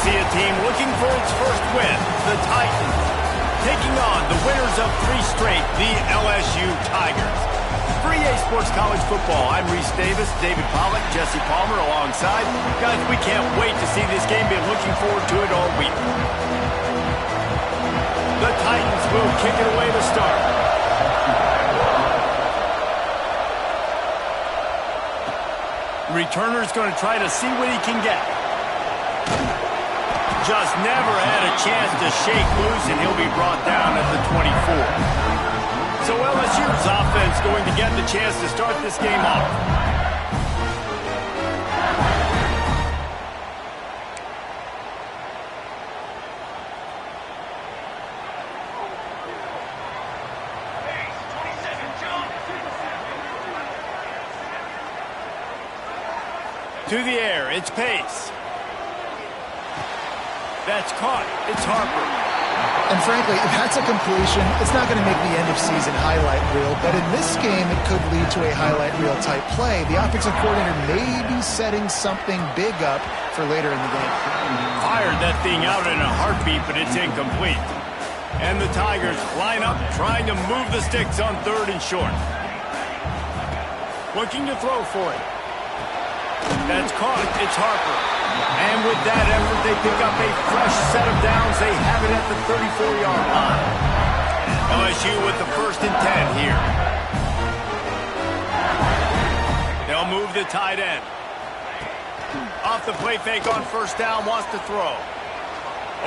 see a team looking for its first win, the Titans, taking on the winners of 3 straight, the LSU Tigers. For EA Sports College Football, I'm Reese Davis, David Pollack, Jesse Palmer alongside. Guys, we can't wait to see this game. Been looking forward to it all week. The Titans will kick it away to start. Returner's going to try to see what he can get. Just never had a chance to shake loose, and he'll be brought down at the 24. So LSU's offense going to get the chance to start this game off. To the air, it's Pace. That's caught. It's Harper. And frankly, if that's a completion, it's not going to make the end-of-season highlight reel. But in this game, it could lead to a highlight reel type play. The offensive coordinator may be setting something big up for later in the game. Fired that thing out in a heartbeat, but it's incomplete. And the Tigers line up, trying to move the sticks on 3rd and short. Looking to throw for it. That's caught. It's Harper. And with that effort, they pick up a fresh set of downs. They have it at the 34-yard line. LSU with the 1st and 10 here. They'll move the tight end. Off the play fake on 1st down, wants to throw.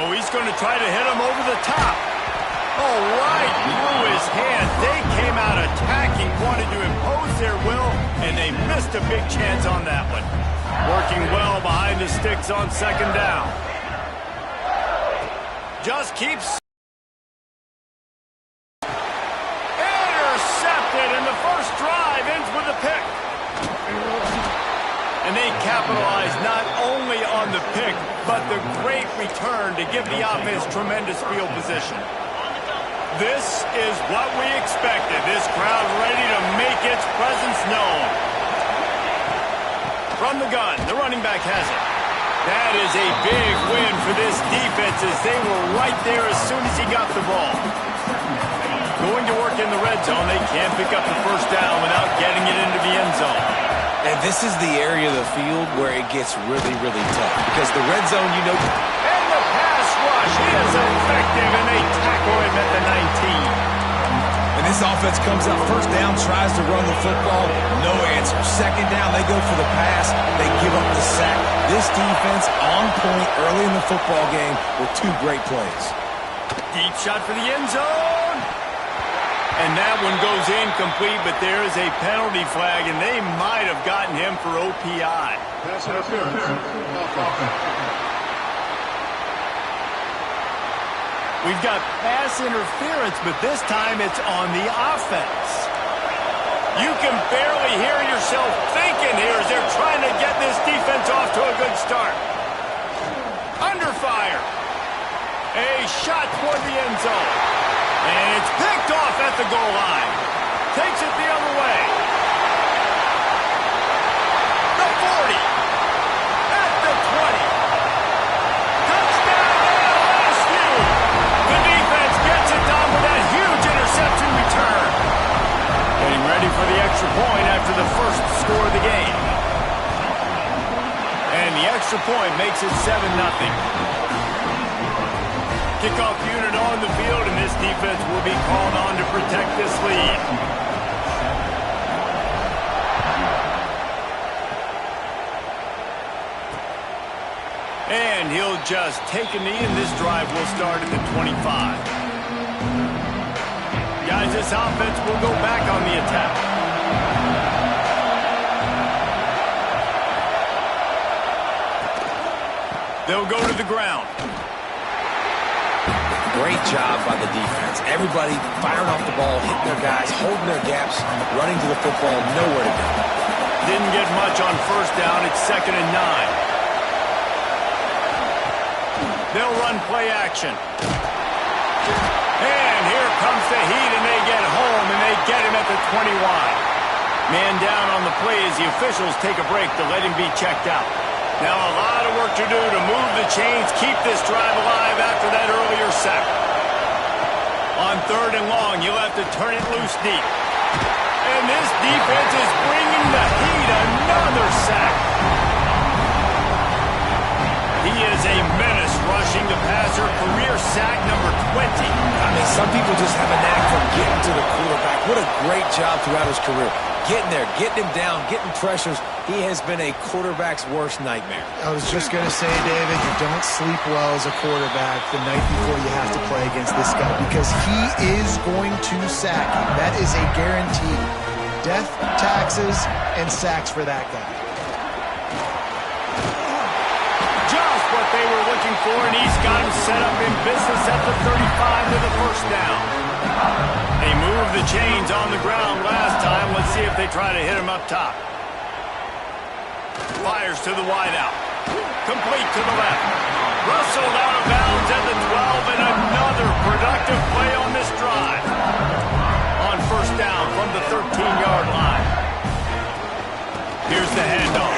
Oh, he's going to try to hit him over the top. Oh, right through his hand. They came out attacking, wanted to impose their will, and they missed a big chance on that one. Working well behind the sticks on 2nd down. Just keeps intercepted, and the first drive ends with a pick. And they capitalize not only on the pick, but the great return to give the offense tremendous field position. This is what we expected. This crowd ready to make its presence known. From the gun, the running back has it. That is a big win for this defense as they were right there as soon as he got the ball. Going to work in the red zone, they can't pick up the 1st down without getting it into the end zone. And this is the area of the field where it gets really, really tough. Because the red zone, you know... And the pass rush is effective, and they tackle him at the 19. And this offense comes out 1st down, tries to run the football, no answer. 2nd down, they go for the pass, they give up the sack. This defense on point early in the football game with 2 great plays. Deep shot for the end zone. And that one goes incomplete, but there is a penalty flag, and they might have gotten him for OPI. Pass interference. We've got pass interference, but this time it's on the offense. You can barely hear yourself thinking here as they're trying to get this defense off to a good start. Under fire. A shot toward the end zone. And it's picked off at the goal line. Takes it the other way. The 40. At the 20. Touchdown LSU. The defense gets it done with that huge interception return. Getting ready for the extra point after the first score of the game. And the extra point makes it 7-0. Kickoff unit on the field, and this defense will be called on to protect this lead. And he'll just take a knee, and this drive will start at the 25. Guys, this offense will go back on the attack. They'll go to the ground. Great job by the defense. Everybody firing off the ball, hitting their guys, holding their gaps, running to the football, nowhere to go. Didn't get much on 1st down. It's 2nd and 9. They'll run play action. And here comes the heat, and they get home, and they get him at the 21. Man down on the play as the officials take a break to let him be checked out. Now a lot of work to do to move the chains, keep this drive alive after that earlier sack. On 3rd and long, you'll have to turn it loose deep. And this defense is bringing the heat. Another sack. He is a menace rushing the passer. Career sack number 20. I mean, some people just have a knack for getting to the quarterback. What a great job throughout his career. Getting there, getting him down, getting pressures. He has been a quarterback's worst nightmare. I was just going to say, David, you don't sleep well as a quarterback the night before you have to play against this guy because he is going to sack you. That is a guarantee. Death, taxes, and sacks for that guy. Just what they were looking for, and he's got him set up in business at the 35 with a first down. They moved the chains on the ground last time. Let's see if they try to hit him up top. Fires to the wideout. Complete to the left. Rustled out of bounds at the 12, and another productive play on this drive. On first down from the 13-yard line. Here's the handoff.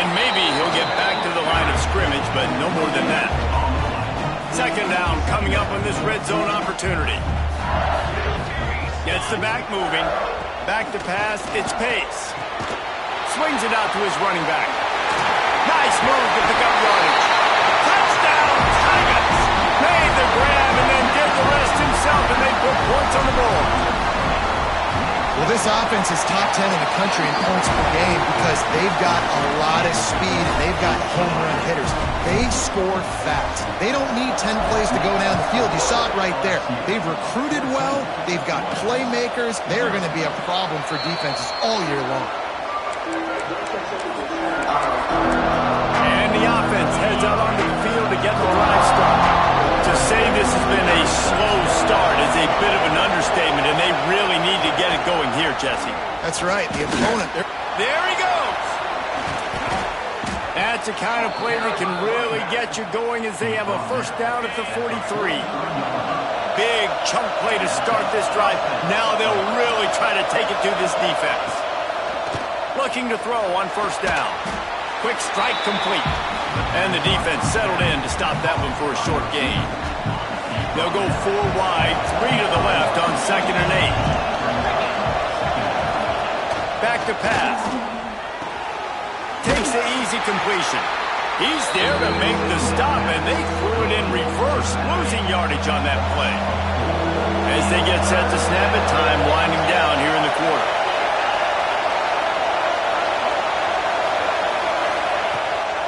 And maybe he'll get back to the line of scrimmage, but no more than that. Second down coming up on this red zone opportunity. Gets the back moving. Back to pass. It's Pace. Swings it out to his running back. Nice move to pick up yardage. Touchdown, Tigers! Made the grab and then did the rest himself, and they put points on the board. Well, this offense is top 10 in the country in points per game because they've got a lot of speed and they've got home run hitters. They score fast. They don't need 10 plays to go down the field. You saw it right there. They've recruited well. They've got playmakers. They're going to be a problem for defenses all year long. And the offense heads out onto the field to get the drive started. To say this has been a slow start is a bit of an understatement, and they really need to get it going here, Jesse. That's right. The opponent. There he goes. That's the kind of play that can really get you going as they have a first down at the 43. Big chunk play to start this drive. Now they'll really try to take it to this defense. Looking to throw on first down. Quick strike complete. And the defense settled in to stop that one for a short gain. They'll go 4 wide, 3 to the left on 2nd and 8. Back to pass. Takes the easy completion. He's there to make the stop, and they threw it in reverse, losing yardage on that play. As they get set to snap it, time winding down here in the quarter.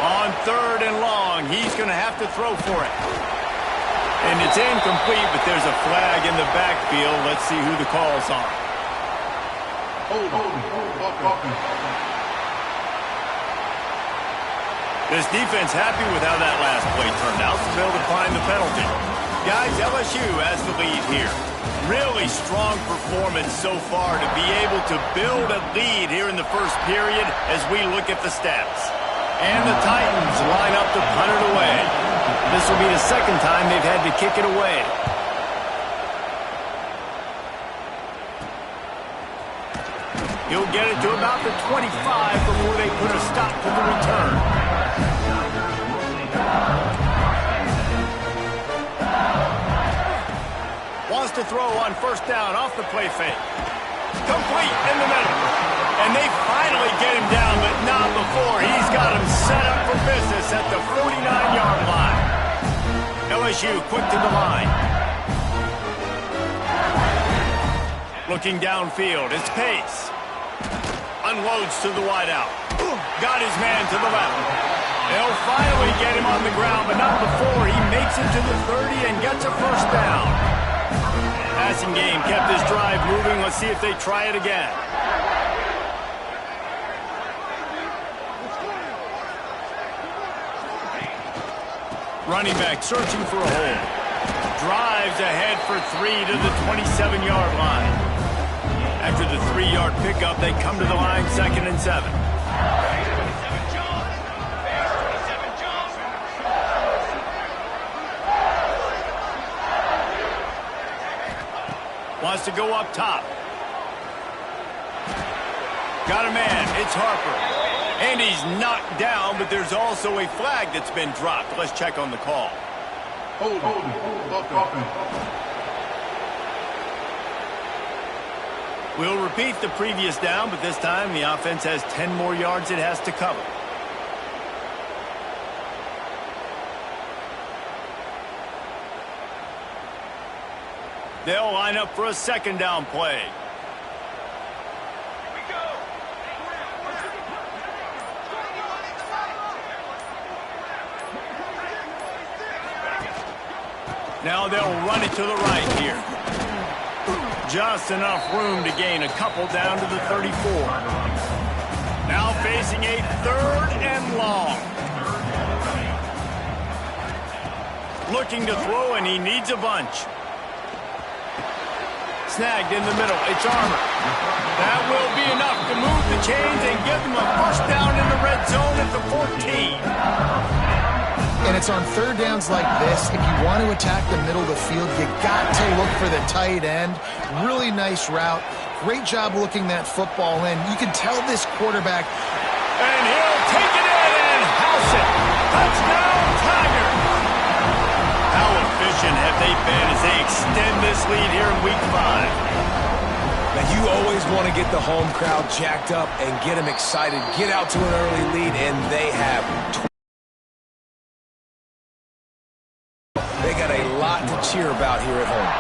On 3rd and long, he's going to have to throw for it. And it's incomplete, but there's a flag in the backfield. Let's see who the call's on. This defense happy with how that last play turned out, so they'll decline the penalty. Guys, LSU has the lead here. Really strong performance so far to be able to build a lead here in the first period as we look at the stats. And the Titans line up to punt it away. This will be the second time they've had to kick it away. He'll get it to about the 25 before they put a stop to the return. Wants to throw on first down off the play fake. Complete in the middle. And they finally get him down, but not before. He's got him set up for business at the 49-yard line. LSU quick to the line. Looking downfield, it's Pace. Unloads to the wideout. Got his man to the left. They'll finally get him on the ground, but not before he makes it to the 30 and gets a first down. Passing game kept this drive moving. Let's see if they try it again. Running back searching for a hole. Drives ahead for 3 to the 27-yard line. After the 3-yard pickup, they come to the line 2nd and 7. Wants to go up top. Got a man. It's Harper. And he's knocked down, but there's also a flag that's been dropped. Let's check on the call. Hold. We'll repeat the previous down, but this time the offense has 10 more yards it has to cover. They'll line up for a second down play. Now they'll run it to the right here. Just enough room to gain a couple down to the 34. Now facing a 3rd and long. Looking to throw, and he needs a bunch. Snagged in the middle. It's Armour. That will be enough to move the chains and give them a first down in the red zone at the 14. And it's on 3rd downs like this. If you want to attack the middle of the field, you got to look for the tight end. Really nice route. Great job looking that football in. You can tell this quarterback. And he'll take it in and house it. Touchdown, Tigers. How efficient have they been as they extend this lead here in Week 5? Now, you always want to get the home crowd jacked up and get them excited. Get out to an early lead, and they have. They got a lot to cheer about here at home.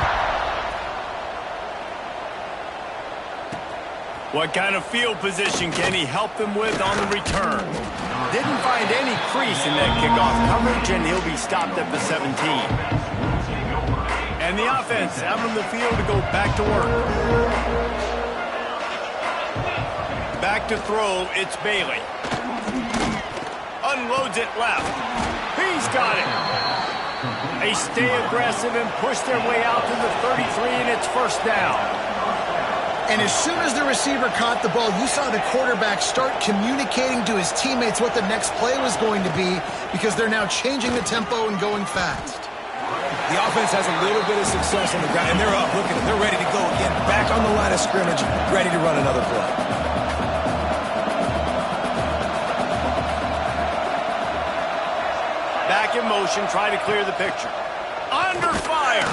What kind of field position can he help them with on the return? Didn't find any crease in that kickoff coverage, and he'll be stopped at the 17. And the offense out on the field to go back to work. Back to throw, it's Bailey. Unloads it left. He's got it. They stay aggressive and push their way out to the 33, and it's first down. And as soon as the receiver caught the ball, you saw the quarterback start communicating to his teammates what the next play was going to be, because they're now changing the tempo and going fast. The offense has a little bit of success on the ground, and they're up. Look at them. They're ready to go again. Back on the line of scrimmage, ready to run another play. Back in motion, try to clear the picture. Under fire.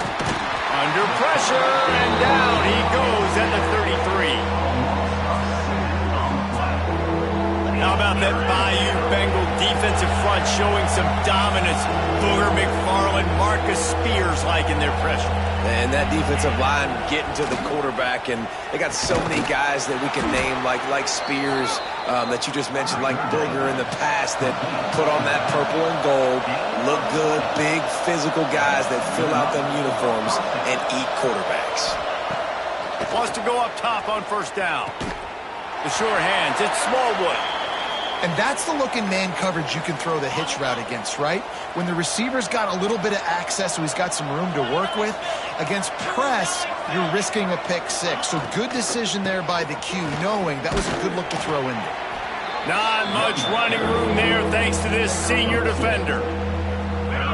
Under pressure, and down he goes at the 33. How about that Bayou Bengal defensive front showing some dominance? Booger McFarland, Marcus Spears liking their pressure. And that defensive line getting to the quarterback, and they got so many guys that we can name, like Spears, that you just mentioned, like Booger in the past, that put on that purple and gold, look good, big physical guys that fill out them uniforms and eat quarterbacks. Wants to go up top on first down. The sure hands, it's Smallwood. And that's the look in man coverage you can throw the hitch route against, right? When the receiver's got a little bit of access, so he's got some room to work with. Against press, you're risking a pick six. So good decision there by the Q, knowing that was a good look to throw in there. Not much running room there thanks to this senior defender.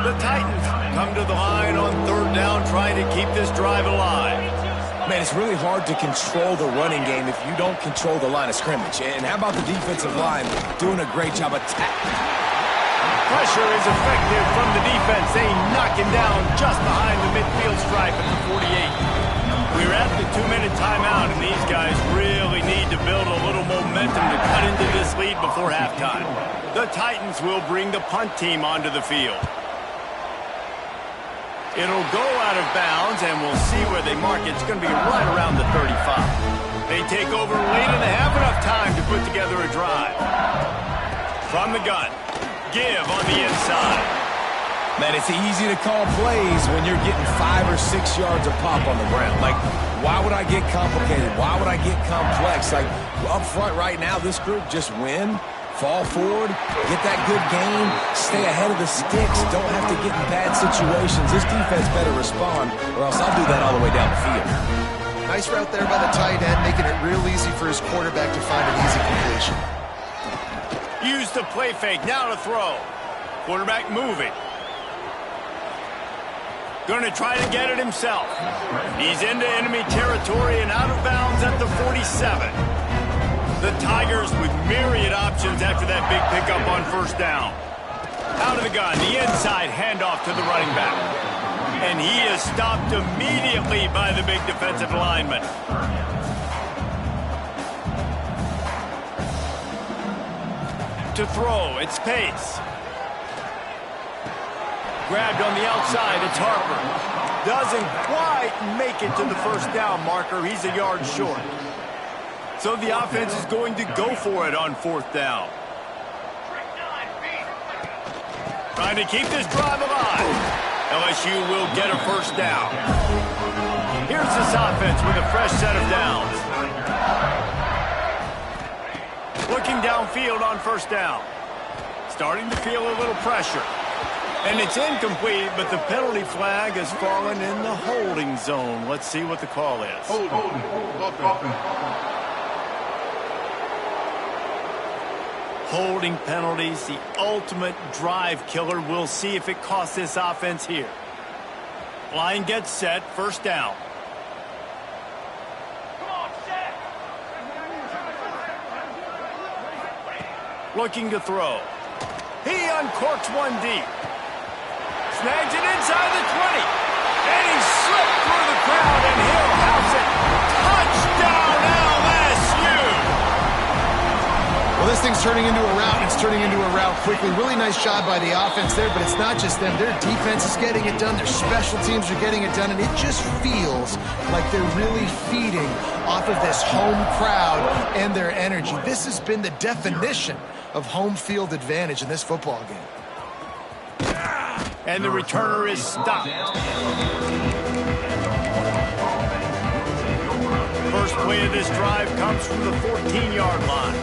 The Titans come to the line on 3rd down, trying to keep this drive alive. Man, it's really hard to control the running game if you don't control the line of scrimmage. And how about the defensive line doing a great job attacking? Pressure is effective from the defense. They knock him down just behind the midfield stripe at the 48. We're at the 2-minute timeout, and these guys really need to build a little momentum to cut into this lead before halftime. The Titans will bring the punt team onto the field. It'll go out of bounds, and we'll see where they mark it. It's going to be right around the 35. They take over late in the half, enough time to put together a drive. From the gun, give on the inside. Man, it's easy to call plays when you're getting 5 or 6 yards of pop on the ground. Like, why would I get complicated? Why would I get complex? Like, up front right now, this group just win. Fall forward, get that good gain, stay ahead of the sticks, don't have to get in bad situations. This defense better respond, or else I'll do that all the way down the field. Nice route there by the tight end, making it real easy for his quarterback to find an easy completion. Use the play fake, now to throw. Quarterback moving. Going to try to get it himself. He's into enemy territory and out of bounds at the 47. The Tigers with myriad options options after that big pickup on first down. Out of the gun, the inside handoff to the running back. And he is stopped immediately by the big defensive lineman. To throw, it's Pace. Grabbed on the outside, it's Harper. Doesn't quite make it to the first down marker. He's a yard short. So the offense is going to go for it on fourth down. Trying to keep this drive alive. LSU will get a first down. Here's this offense with a fresh set of downs. Looking downfield on first down. Starting to feel a little pressure. And it's incomplete, but the penalty flag has fallen in the holding zone. Let's see what the call is. Holding penalties, the ultimate drive killer. We'll see if it costs this offense here. Line gets set, first down. Looking to throw. He uncorks one deep. Snags it inside the 20. And he slipped through the crowd, and he'll house it. Touchdown, LSU! Well, this thing's turning into a rout. It's turning into a rout quickly. Really nice job by the offense there, but it's not just them. Their defense is getting it done. Their special teams are getting it done, and it just feels like they're really feeding off of this home crowd and their energy. This has been the definition of home field advantage in this football game. And the returner is stopped. First play of this drive comes from the 14-yard line.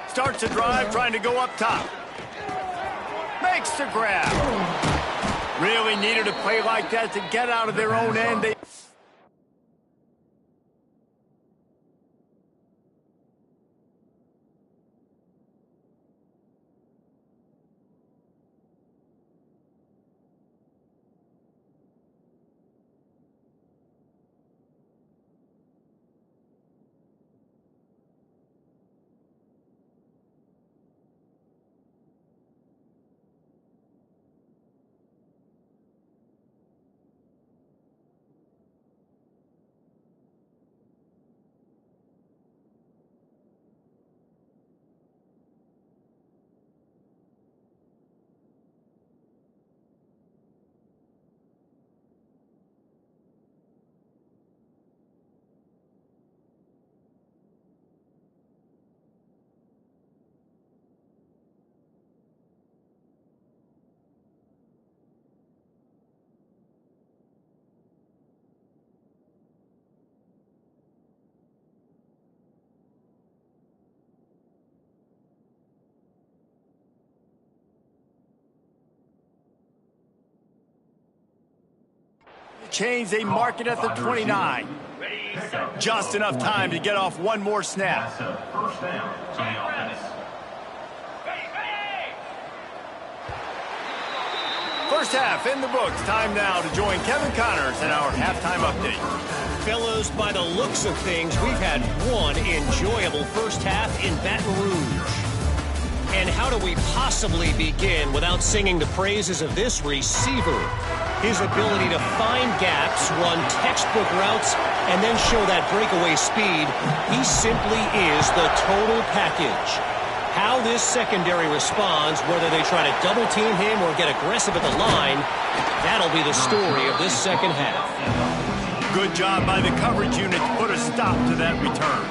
Starts the drive trying to go up top. Makes the grab. Really needed a play like that to get out of their own end. Chains, they mark it at the 29. Just enough time to get off one more snap. First half in the books. Time now to join Kevin Connors in our halftime update. Fellows, by the looks of things, we've had one enjoyable first half in Baton Rouge. And how do we possibly begin without singing the praises of this receiver? His ability to find gaps, run textbook routes, and then show that breakaway speed. He simply is the total package. How this secondary responds, whether they try to double-team him or get aggressive at the line, that'll be the story of this second half. Good job by the coverage unit to put a stop to that return.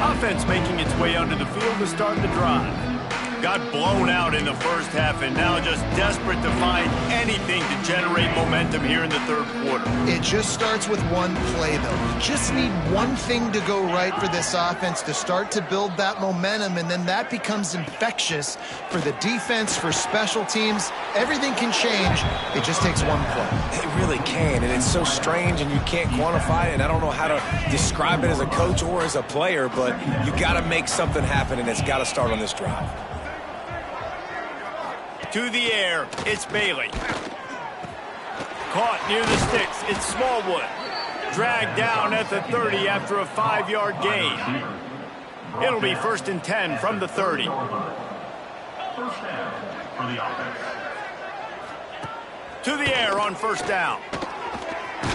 Offense making its way onto the field to start the drive. Got blown out in the first half and now just desperate to find anything to generate momentum here in the third quarter. It just starts with one play, though. You just need one thing to go right for this offense to start to build that momentum, and then that becomes infectious for the defense, for special teams. Everything can change. It just takes one play. It really can, and it's so strange, and you can't quantify it, and I don't know how to describe it as a coach or as a player, but you got to make something happen, and it's got to start on this drive. To the air, it's Bailey. Caught near the sticks, it's Smallwood. dragged down at the 30 after a 5-yard gain. It'll be 1st and 10 from the 30. First down for the offense. To the air on 1st down.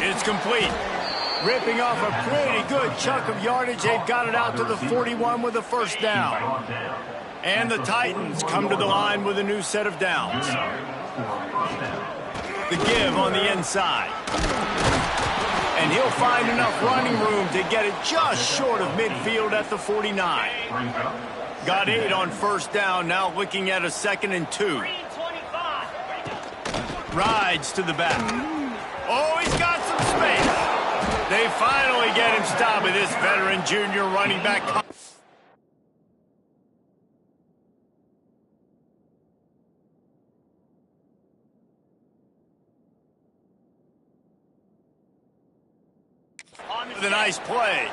It's complete. Ripping off a pretty good chunk of yardage. They've got it out to the 41 with a 1st down. And the Titans come to the line with a new set of downs. The give on the inside. And he'll find enough running room to get it just short of midfield at the 49. Got 8 on 1st down, now looking at a 2nd and 2. Rides to the back. Oh, he's got some space. They finally get him stopped with this veteran junior running back. With a nice play.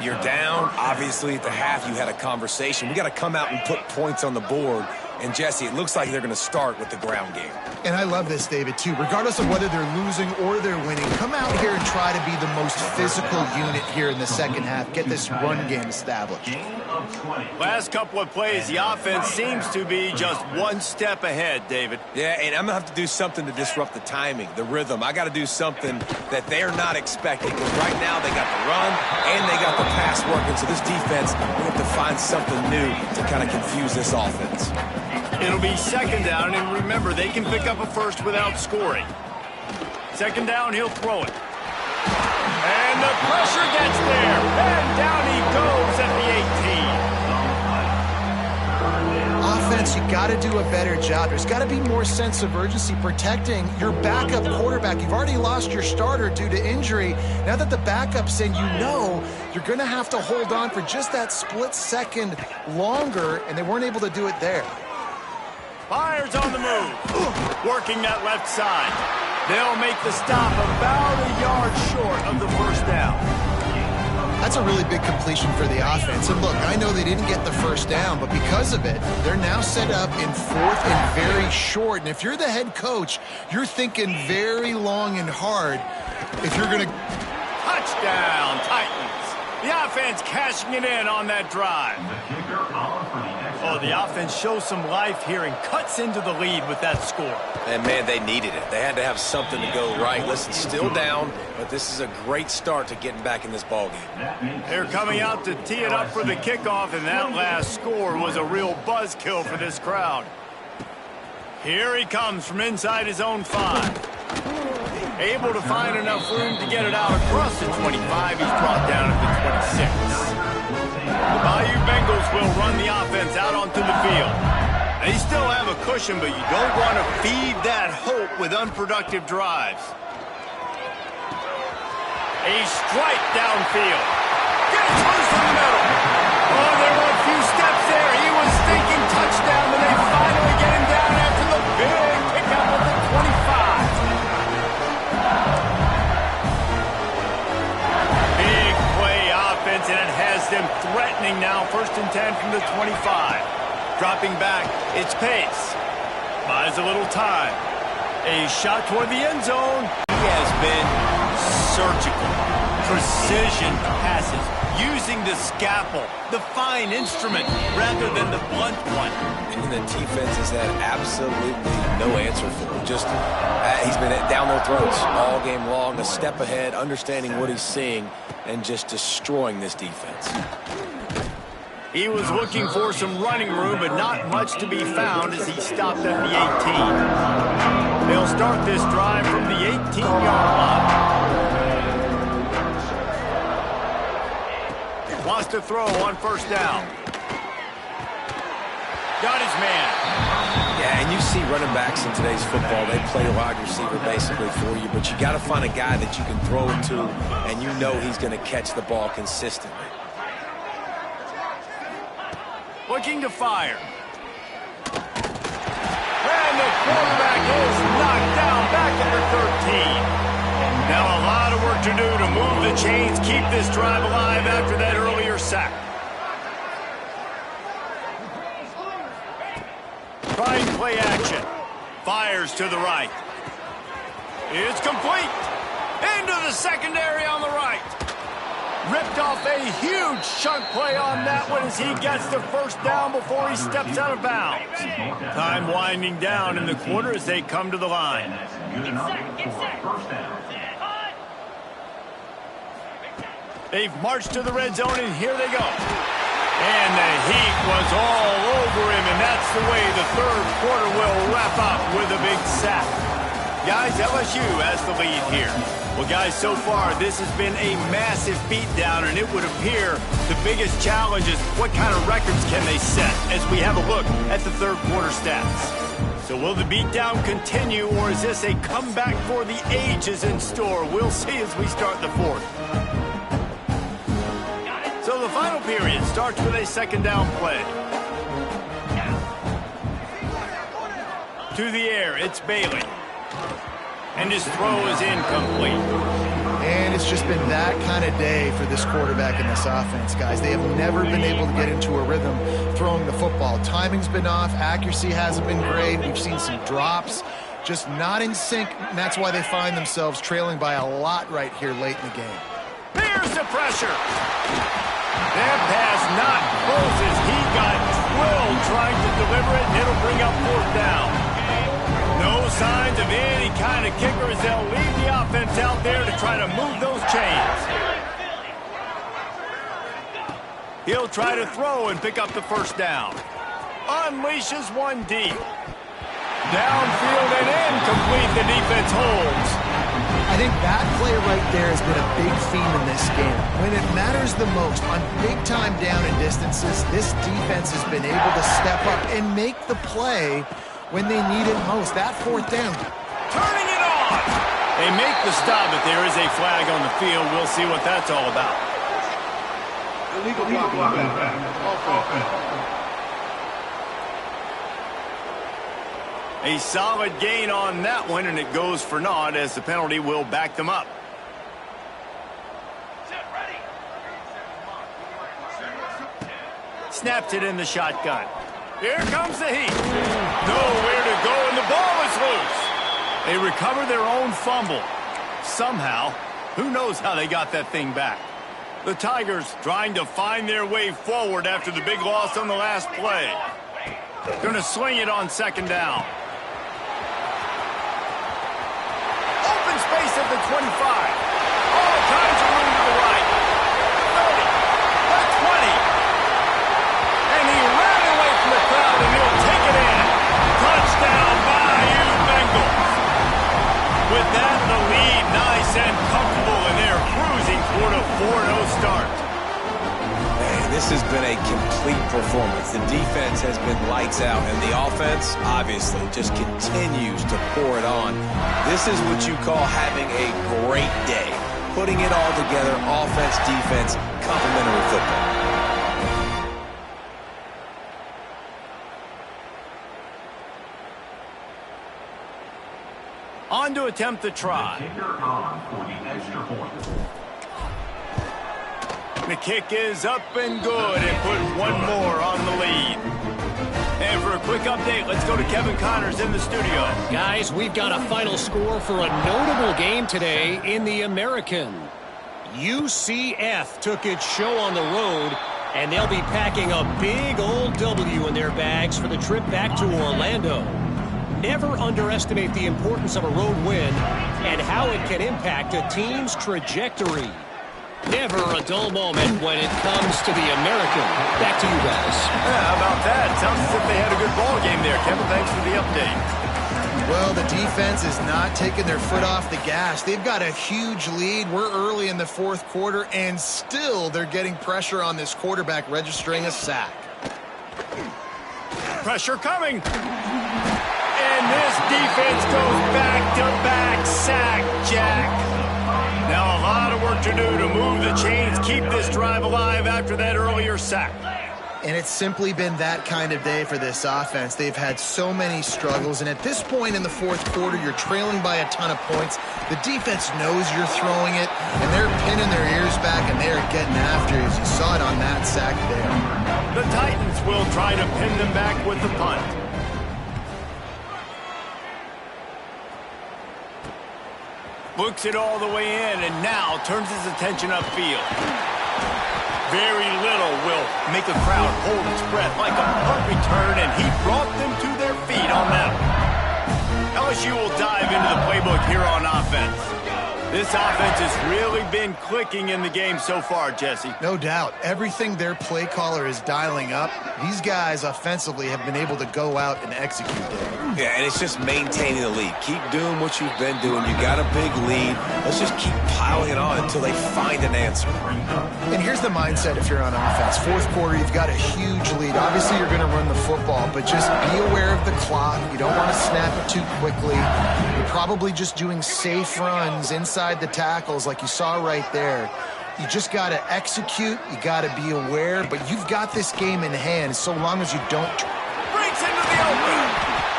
You're down. Obviously, at the half, you had a conversation. We got to come out and put points on the board. And, Jesse, it looks like they're going to start with the ground game. And I love this, David, too. Regardless of whether they're losing or they're winning, come out here and try to be the most physical unit here in the second half. Get this run game established. Last couple of plays, the offense seems to be just one step ahead, David. Yeah, and I'm going to have to do something to disrupt the timing, the rhythm. I got to do something that they're not expecting. Because right now they got the run and they got the pass working. So this defense, we have to find something new to kind of confuse this offense. It'll be 2nd down, and remember, they can pick up a 1st without scoring. 2nd down, he'll throw it. And the pressure gets there, and down he goes at the 18. Offense, you got to do a better job. There's got to be more sense of urgency protecting your backup quarterback. You've already lost your starter due to injury. Now that the backup's in, you know you're going to have to hold on for just that split second longer, and they weren't able to do it there. Fires on the move, working that left side. They'll make the stop about a yard short of the 1st down. That's a really big completion for the offense. And look, I know they didn't get the 1st down, but because of it, they're now set up in 4th and very short. And if you're the head coach, you're thinking very long and hard if you're going to... Touchdown, Titans. The offense cashing it in on that drive. Oh, the offense shows some life here and cuts into the lead with that score. And, man, they needed it. They had to have something to go right. Listen, still down, but this is a great start to getting back in this ballgame. They're coming out to tee it up for the kickoff, and that last score was a real buzzkill for this crowd. Here he comes from inside his own 5. Able to find enough room to get it out across the 25. He's brought down at the 26. The Bayou Bengals will run the offense out onto the field. They still have a cushion, but you don't want to feed that hope with unproductive drives. A strike downfield. Gets loose in the middle. Oh, there were a few steps there. He was thinking touchdown, and they finally get him down after the big pickup at the 25. And it has them threatening now. 1st and 10 from the 25. Dropping back, it's Pace. Buys a little time. A shot toward the end zone. He has been surgical. Precision passes. Using the scalpel, the fine instrument, rather than the blunt one. And the defense has had absolutely no answer for him. Just, he's been down their throats all game long, a step ahead, understanding what he's seeing, and just destroying this defense. He was looking for some running room, but not much to be found as he stopped at the 18. They'll start this drive from the 18-yard line. Wants to throw on 1st down. Got his man. Yeah, and you see running backs in today's football, they play a wide receiver basically for you, but you got to find a guy that you can throw it to, and you know he's going to catch the ball consistently. Looking to fire. And the quarterback is knocked down back at the 13. Now a lot of work to do to move the chains, keep this drive alive after that earlier sack. Trying play action. Fires to the right. It's complete. Into the secondary on the right. Ripped off a huge chunk play on that one as he gets the first down before he steps out of bounds. Time winding down in the quarter as they come to the line. They've marched to the red zone, and here they go. And the heat was all over him, and that's the way the third quarter will wrap up with a big sack. Guys, LSU has the lead here. Well, guys, so far, this has been a massive beatdown, and it would appear the biggest challenge is what kind of records can they set as we have a look at the third quarter stats. So will the beatdown continue, or is this a comeback for the ages in store? We'll see as we start the fourth. So the final period starts with a second down play. To the air, it's Bailey. And his throw is incomplete. And it's just been that kind of day for this quarterback in this offense, guys. They have never been able to get into a rhythm throwing the football. Timing's been off. Accuracy hasn't been great. We've seen some drops. Just not in sync, and that's why they find themselves trailing by a lot right here late in the game. Here's the pressure. That pass not close as he got drilled trying to deliver it, and it'll bring up fourth down. No signs of any kind of kicker as they'll leave the offense out there to try to move those chains. He'll try to throw and pick up the first down. Unleashes one deep. Downfield and incomplete. The defense holds. I think that play right there has been a big theme in this game. When it matters the most, on big-time down and distances, this defense has been able to step up and make the play when they need it most. That fourth down. Turning it on. They make the stop, but there is a flag on the field. We'll see what that's all about. Illegal blocking. Offense. A solid gain on that one, and it goes for naught as the penalty will back them up. Snaps it in the shotgun. Here comes the heat. Nowhere to go, and the ball is loose. They recover their own fumble. Somehow, who knows how they got that thing back. The Tigers trying to find their way forward after the big loss on the last play. Going to swing it on second down. Open space at the 25. All kinds of room to the right. 30. The 20. And he ran away from the crowd, and he'll take it in. Touchdown, Bayou Bengals. With that, the lead nice and comfortable, and they're cruising toward a 4-0 start. Man, this has been a complete performance. The defense has been lights out, and the offense, obviously, just continues to pour it on. This is what you call having a great day. Putting it all together, offense, defense, complementary football. On to attempt the try. The kick is up and good, and put one more on the lead. And for a quick update, let's go to Kevin Connors in the studio. Guys, we've got a final score for a notable game today in the American. UCF took its show on the road, and they'll be packing a big old W in their bags for the trip back to Orlando. Never underestimate the importance of a road win and how it can impact a team's trajectory. Never a dull moment when it comes to the American. Back to you guys. Yeah, how about that? Sounds as if they had a good ball game there. Kevin, thanks for the update. Well, the defense is not taking their foot off the gas. They've got a huge lead. We're early in the fourth quarter, and still they're getting pressure on this quarterback, registering a sack. Pressure coming. And this defense goes back-to-back sack, Jack. Now a lot of work to do to move the chains, keep this drive alive after that earlier sack. And it's simply been that kind of day for this offense. They've had so many struggles, and at this point in the fourth quarter, you're trailing by a ton of points. The defense knows you're throwing it, and they're pinning their ears back, and they're getting after it, as you saw it on that sack there. The Titans will try to pin them back with the punt. Looks it all the way in and now turns his attention upfield. Very little will make a crowd hold its breath like a punt return, and he brought them to their feet on that one. LSU will dive into the playbook here on offense. This offense has really been clicking in the game so far, Jesse. No doubt. Everything their play caller is dialing up, these guys offensively have been able to go out and execute there. Yeah, and it's just maintaining the lead. Keep doing what you've been doing. You got a big lead. Let's just keep piling it on until they find an answer. And here's the mindset if you're on offense. Fourth quarter, you've got a huge lead. Obviously, you're going to run the football, but just be aware of the clock. You don't want to snap it too quickly. You're probably just doing safe runs inside the tackles like you saw right there. You just got to execute. You got to be aware, but you've got this game in hand so long as you don't. Breaks into the open.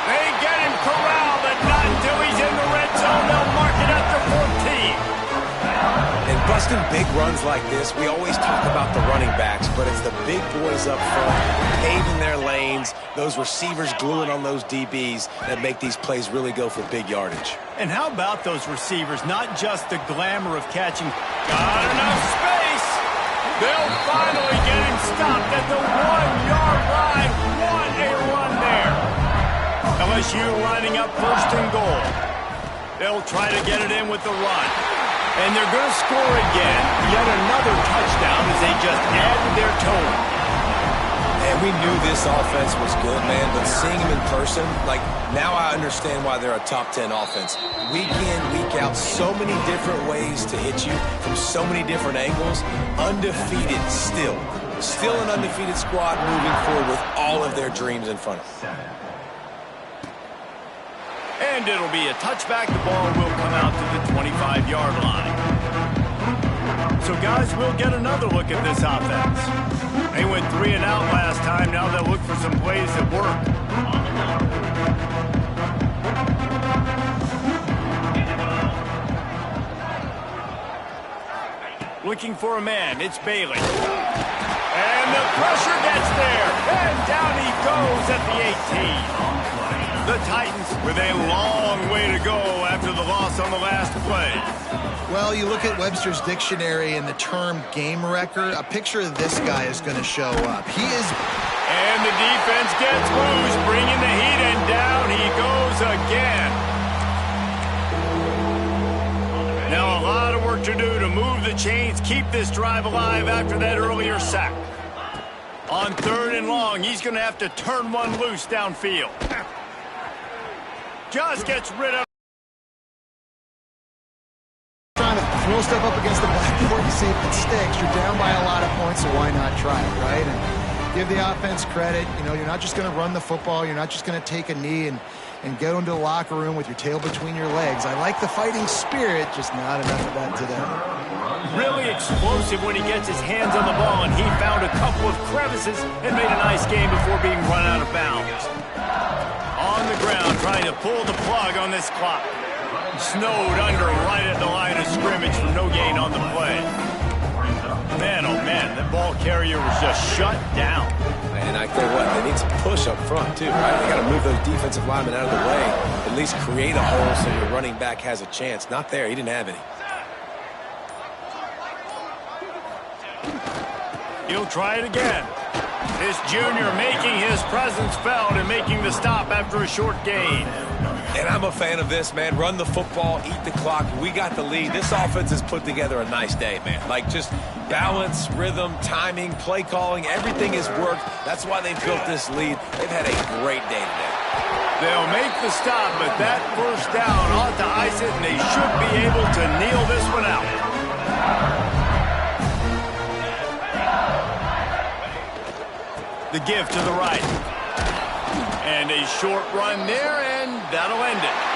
They get him corralled, but not until he's in the red zone. They'll mark it up to 14. And busting big runs like this, we always talk about the running backs, but it's the big boys up front, paving their lanes, those receivers gluing on those DBs that make these plays really go for big yardage. And how about those receivers? Not just the glamour of catching. Got enough space. They'll finally get him stopped at the 1-yard line. What a run there. LSU lining up first and goal. They'll try to get it in with the run. And they're going to score again. Yet another touchdown as they just added their total. And we knew this offense was good, man, but seeing them in person, like, now I understand why they're a top 10 offense. Week in, week out, so many different ways to hit you from so many different angles. Undefeated still. Still an undefeated squad moving forward with all of their dreams in front of them. And it'll be a touchback. The ball will come out to the 25-yard line. So, guys, we'll get another look at this offense. They went 3 and out last time. Now they'll look for some plays that work. Looking for a man. It's Bailey. And the pressure gets there. And down he goes at the 18. The Titans with a long way to go after the loss on the last play. Well, you look at Webster's dictionary and the term game wrecker, a picture of this guy is going to show up. He is... And the defense gets loose, bringing the heat, and down he goes again. Now a lot of work to do to move the chains, keep this drive alive after that earlier sack. On 3rd and long, he's going to have to turn one loose downfield. Just gets rid of... Trying to throw stuff up against the blackboard and see if it sticks. You're down by a lot of points, so why not try it, right? And give the offense credit. You know, you're not just going to run the football. You're not just going to take a knee and go into the locker room with your tail between your legs. I like the fighting spirit, just not enough of that today. Really explosive when he gets his hands on the ball, and he found a couple of crevices and made a nice game before being run out of bounds. On the ground, trying to pull the plug on this clock. Snowed under right at the line of scrimmage for no gain on the play. Man, oh man, that ball carrier was just shut down. And I tell you what, they need some push up front too, right? They got to move those defensive linemen out of the way, at least create a hole so your running back has a chance. Not there, he didn't have any. He'll try it again. This junior making his presence felt and making the stop after a short gain. And I'm a fan of this, man. Run the football, eat the clock. We got the lead. This offense has put together a nice day, man. Like, just balance, rhythm, timing, play calling, everything has worked. That's why they've built this lead. They've had a great day today. They'll make the stop, but that first down ought to ice it, and they should be able to kneel this one out. The give to the right. And a short run there, and that'll end it.